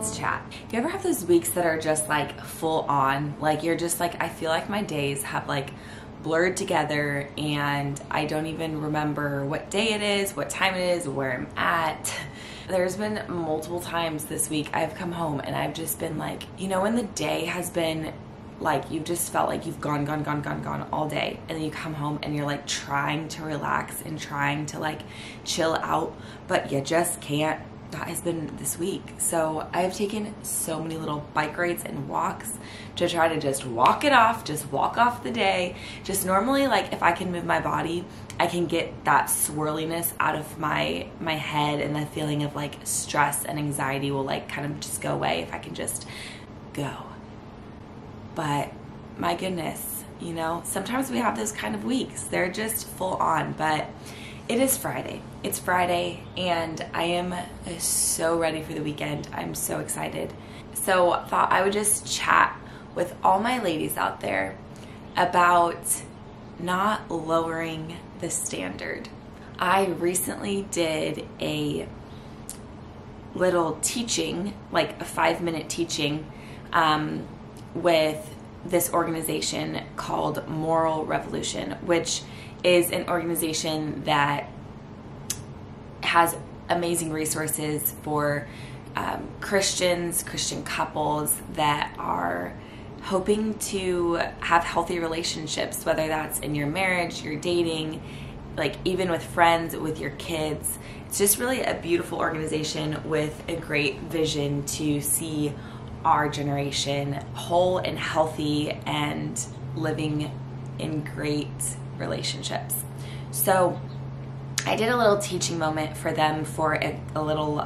let's chat. Do you ever have those weeks that are just like full on? Like you're just like, I feel like my days have like blurred together and I don't even remember what day it is, what time it is, where I'm at. There's been multiple times this week I've come home and I've just been like, you know, when the day has been like, you've just felt like you've gone all day, and then you come home and you're like trying to relax and trying to like chill out, but you just can't. That has been this week. So I've taken so many little bike rides and walks to try to just walk it off, just walk off the day. Just normally, like if I can move my body, I can get that swirliness out of my head, and the feeling of like stress and anxiety will like kind of just go away if I can just go. But my goodness, you know, sometimes we have those kind of weeks. They're just full on, but it is Friday. It's Friday and I am so ready for the weekend. I'm so excited. So I thought I would just chat with all my ladies out there about not lowering the standard. I recently did a little teaching, like a 5-minute teaching, with this organization called Moral Revolution, which is an organization that has amazing resources for Christian couples that are hoping to have healthy relationships, whether that's in your marriage, your dating, like even with friends, with your kids. It's just really a beautiful organization with a great vision to see our generation whole and healthy and living in great relationships. So I did a little teaching moment for them for a little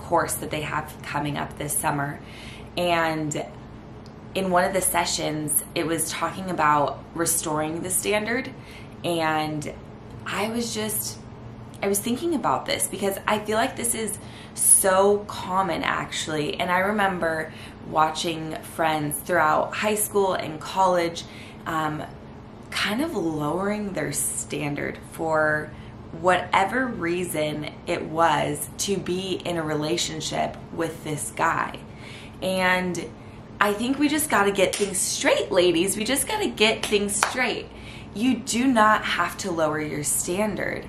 course that they have coming up this summer. And in one of the sessions, it was talking about restoring the standard. And I was thinking about this because I feel like this is so common actually. And I remember watching friends throughout high school and college kind of lowering their standard for whatever reason it was to be in a relationship with this guy. And I think we just got to get things straight, ladies. We just got to get things straight. You do not have to lower your standard.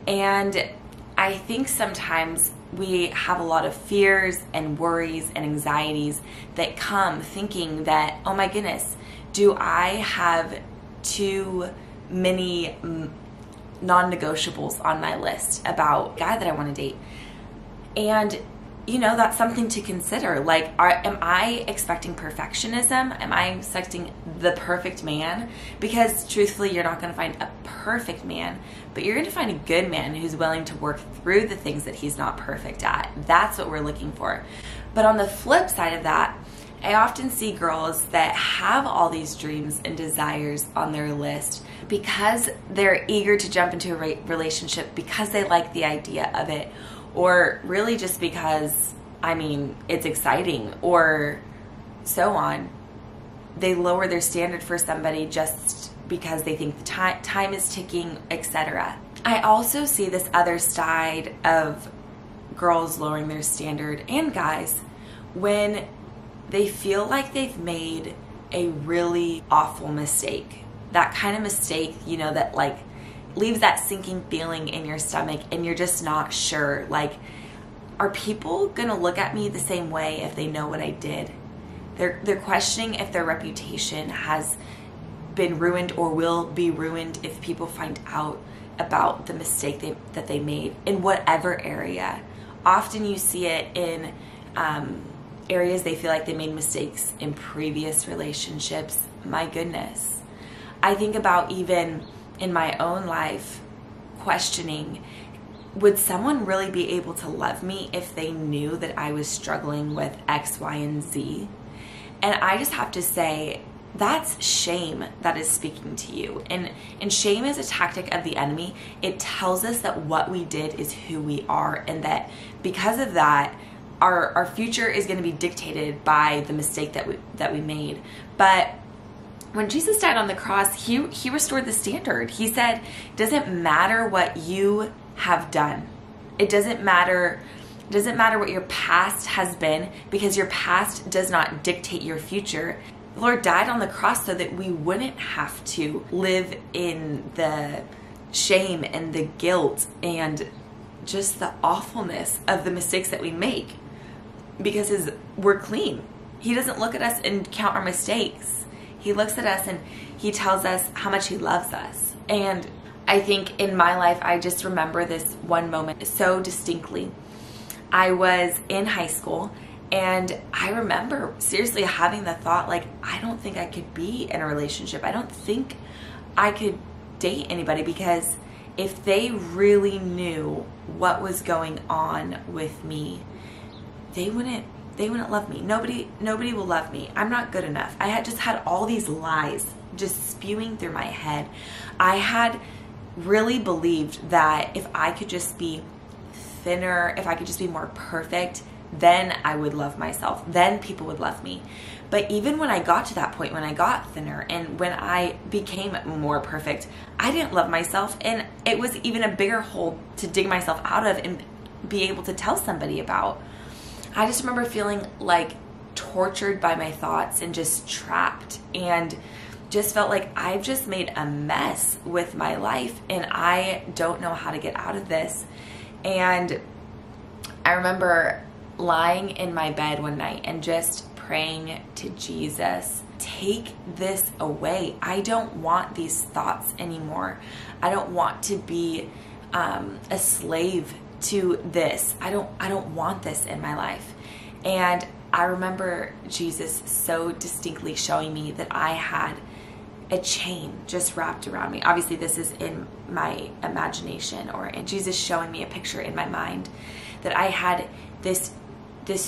And I think sometimes we have a lot of fears and worries and anxieties that come thinking that, oh my goodness, do I have too many non-negotiables on my list about a guy that I want to date? And you know, that's something to consider. Like, am I expecting perfectionism? Am I expecting the perfect man? Because truthfully, you're not going to find a perfect man, but you're going to find a good man who's willing to work through the things that he's not perfect at. That's what we're looking for. But on the flip side of that, I often see girls that have all these dreams and desires on their list because they're eager to jump into a relationship because they like the idea of it, or really just because, I mean, it's exciting, or so on. They lower their standard for somebody just because they think the time is ticking, etc. I also see this other side of girls lowering their standard, and guys, when they feel like they've made a really awful mistake. That kind of mistake, you know, that like leaves that sinking feeling in your stomach and you're just not sure. Like, are people gonna look at me the same way if they know what I did? They're questioning if their reputation has been ruined or will be ruined if people find out about the mistake that they made in whatever area. Often you see it in areas they feel like they made mistakes in previous relationships. My goodness. I think about even in my own life, questioning, would someone really be able to love me if they knew that I was struggling with X, Y, and Z? And I just have to say, that's shame that is speaking to you. And shame is a tactic of the enemy. It tells us that what we did is who we are, and that because of that, our future is going to be dictated by the mistake that we made. But when Jesus died on the cross, he restored the standard. He said, it doesn't matter what you have done. It doesn't matter It doesn't matter what your past has been, because your past does not dictate your future. The Lord died on the cross so that we wouldn't have to live in the shame and the guilt and just the awfulness of the mistakes that we make, because we're clean. He doesn't look at us and count our mistakes. He looks at us and he tells us how much he loves us. And I think in my life, I just remember this one moment so distinctly. I was in high school, and I remember seriously having the thought, like, I don't think I could be in a relationship. I don't think I could date anybody, because if they really knew what was going on with me, they wouldn't love me. Nobody will love me. I'm not good enough. I had just had all these lies just spewing through my head. I had really believed that if I could just be thinner, if I could just be more perfect, then I would love myself. Then people would love me. But even when I got to that point, when I got thinner and when I became more perfect, I didn't love myself. And it was even a bigger hole to dig myself out of and be able to tell somebody about. I just remember feeling like tortured by my thoughts and just trapped, and just felt like I've just made a mess with my life and I don't know how to get out of this. And I remember lying in my bed one night and just praying to Jesus, take this away. I don't want these thoughts anymore. I don't want to be a slave to this. I don't want this in my life. And I remember Jesus so distinctly showing me that I had a chain just wrapped around me. Obviously, this is in my imagination, or in Jesus showing me a picture in my mind, that I had this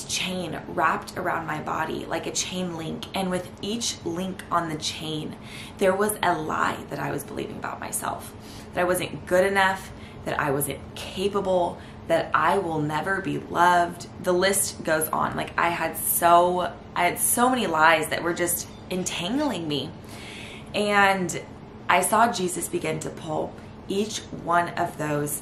chain wrapped around my body like a chain link, and with each link on the chain there was a lie that I was believing about myself, that I wasn't good enough, that I wasn't capable, that I will never be loved. The list goes on. Like, I had so many lies that were just entangling me. And I saw Jesus begin to pull each one of those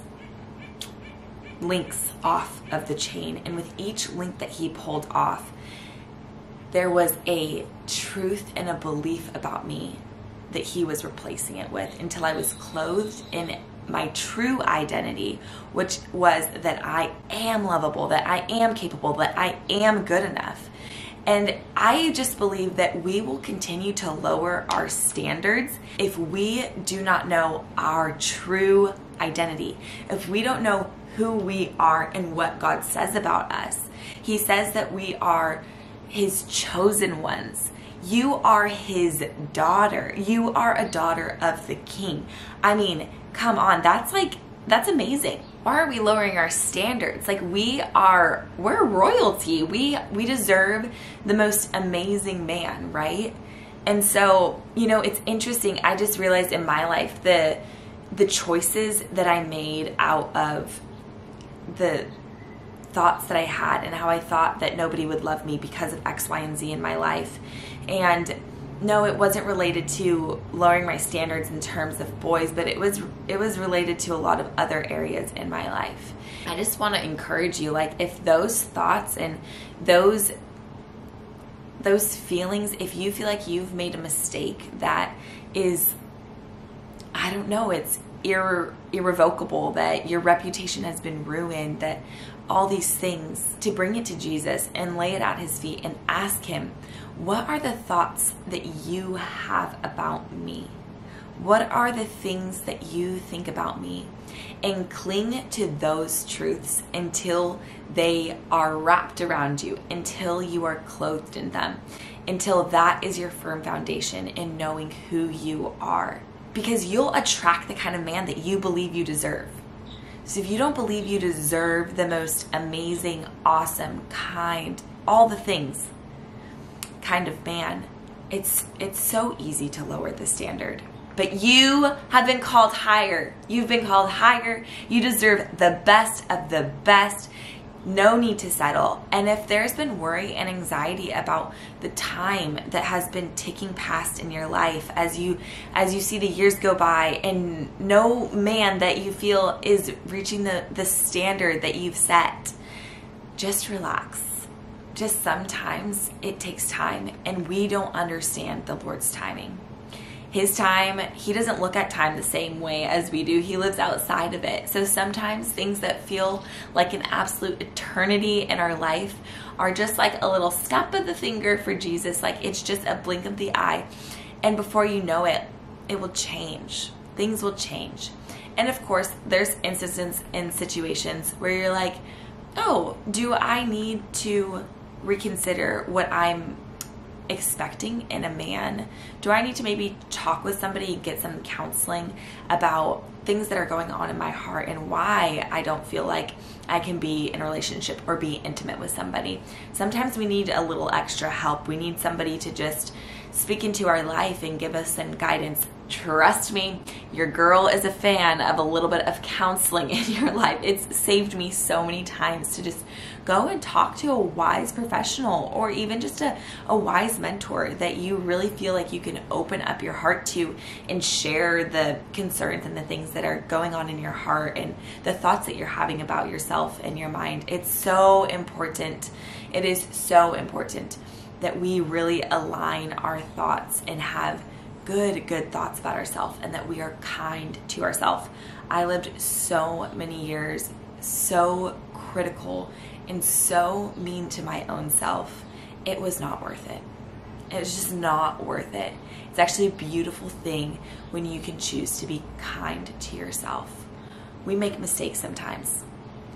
links off of the chain, and with each link that he pulled off, there was a truth and a belief about me that he was replacing it with, until I was clothed in my true identity, which was that I am lovable, that I am capable, that I am good enough. And I just believe that we will continue to lower our standards if we do not know our true identity, if we don't know who we are and what God says about us. He says that we are his chosen ones. You are his daughter. You are a daughter of the King. I mean, come on, that's amazing. Why are we lowering our standards? Like, we're royalty. We deserve the most amazing man, right? And so, it's interesting. I just realized in my life the choices that I made out of the thoughts that I had, and how I thought that nobody would love me because of X, Y, and Z in my life. And no, it wasn't related to lowering my standards in terms of boys, but it was related to a lot of other areas in my life. I just want to encourage you, like, if those thoughts and those feelings, if you feel like you've made a mistake that is, I don't know, it's irrevocable, that your reputation has been ruined, that all these things, to bring it to Jesus and lay it at his feet and ask him, what are the thoughts that you have about me? What are the things that you think about me? And cling to those truths until they are wrapped around you, until you are clothed in them, until that is your firm foundation in knowing who you are. Because you'll attract the kind of man that you believe you deserve. So if you don't believe you deserve the most amazing, awesome, kind, all the things kind of man, it's so easy to lower the standard. But you have been called higher. You've been called higher. You deserve the best of the best. No need to settle. And if there's been worry and anxiety about the time that has been ticking past in your life as you see the years go by and no man that you feel is reaching the standard that you've set, just relax. Just sometimes it takes time, and we don't understand the Lord's timing. His time, he doesn't look at time the same way as we do. He lives outside of it. So sometimes things that feel like an absolute eternity in our life are just like a little snap of the finger for Jesus. Like it's just a blink of the eye. And before you know it, it will change. Things will change. And of course, there's instances and situations where you're like, oh, do I need to reconsider what I'm expecting in a man? Do I need to maybe talk with somebody and get some counseling about things that are going on in my heart and why I don't feel like I can be in a relationship or be intimate with somebody? Sometimes we need a little extra help. We need somebody to just speak into our life and give us some guidance. Trust me, your girl is a fan of a little bit of counseling in your life. It's saved me so many times to just go and talk to a wise professional or even just a wise mentor that you really feel like you can open up your heart to and share the concerns and the things that are going on in your heart and the thoughts that you're having about yourself and your mind. It's so important. It is so important that we really align our thoughts and have good thoughts about ourselves, and that we are kind to ourselves. I lived so many years so critical and so mean to my own self. It was not worth it. It was just not worth it. It's actually a beautiful thing when you can choose to be kind to yourself. We make mistakes sometimes,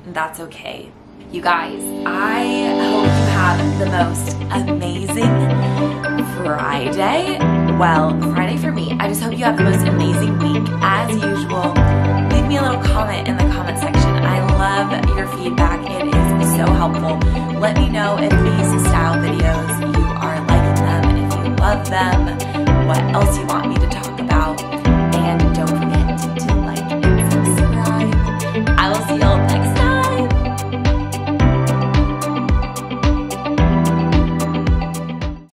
and that's okay. You guys, I hope you have the most amazing Friday. Well, Friday for me. I just hope you have the most amazing week. As usual, leave me a little comment in the comment section. I love your feedback. It is so helpful. Let me know if these style videos, you are liking them, if you love them, what else you want me